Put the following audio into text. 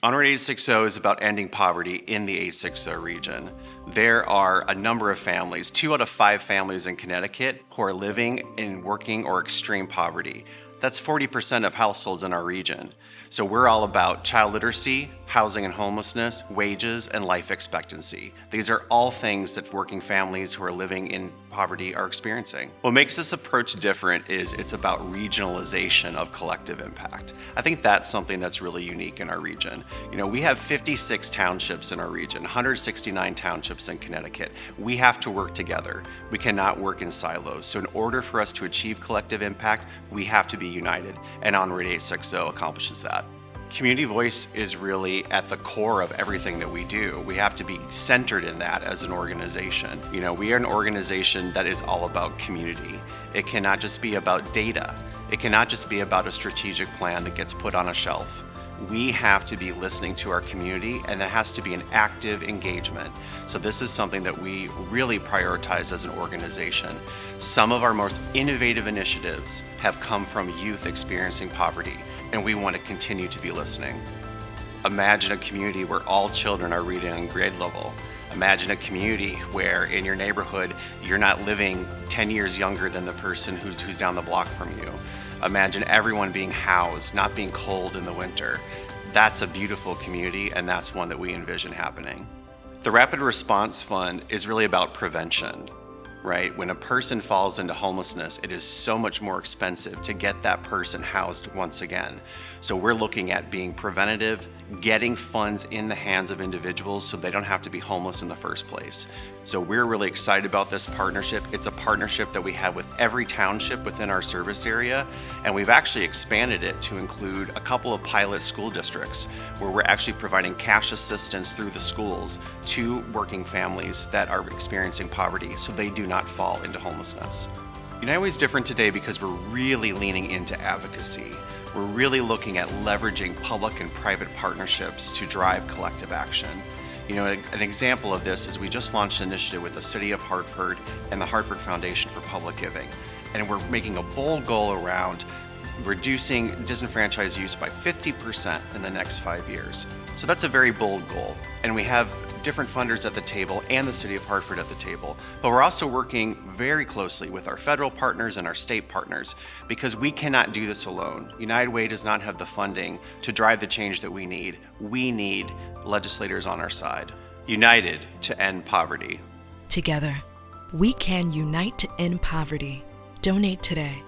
Onward 860 is about ending poverty in the 860 region. There are a number of families, 2 out of 5 families in Connecticut, who are living in working or extreme poverty. That's 40% of households in our region. So we're all about child literacy, housing and homelessness, wages, and life expectancy. These are all things that working families who are living in poverty are experiencing. What makes this approach different is it's about regionalization of collective impact. I think that's something that's really unique in our region. We have 56 townships in our region, 169 townships in Connecticut. We have to work together. We cannot work in silos. So in order for us to achieve collective impact, we have to be united, and Onward 860 accomplishes that. Community voice is really at the core of everything that we do. We have to be centered in that as an organization. We are an organization that is all about community. It cannot just be about data. It cannot just be about a strategic plan that gets put on a shelf. We have to be listening to our community, and it has to be an active engagement. So this is something that we really prioritize as an organization. Some of our most innovative initiatives have come from youth experiencing poverty, and we want to continue to be listening. Imagine a community where all children are reading on grade level. Imagine a community where in your neighborhood, you're not living 10 years younger than the person who's down the block from you. Imagine everyone being housed, not being cold in the winter. That's a beautiful community, and that's one that we envision happening. The Rapid Response Fund is really about prevention, right? When a person falls into homelessness, it is so much more expensive to get that person housed once again. So we're looking at being preventative, getting funds in the hands of individuals so they don't have to be homeless in the first place. So we're really excited about this partnership. It's a partnership that we have with every township within our service area, and we've actually expanded it to include a couple of pilot school districts where we're actually providing cash assistance through the schools to working families that are experiencing poverty so they do not fall into homelessness. United Way is different today because we're really leaning into advocacy. We're really looking at leveraging public and private partnerships to drive collective action. An example of this is we just launched an initiative with the City of Hartford and the Hartford Foundation for Public Giving. And we're making a bold goal around reducing disenfranchised youth by 50% in the next 5 years. So that's a very bold goal. And we have different funders at the table and the City of Hartford at the table. But we're also working very closely with our federal partners and our state partners because we cannot do this alone. United Way does not have the funding to drive the change that we need. We need legislators on our side, united to end poverty. Together, we can unite to end poverty. Donate today.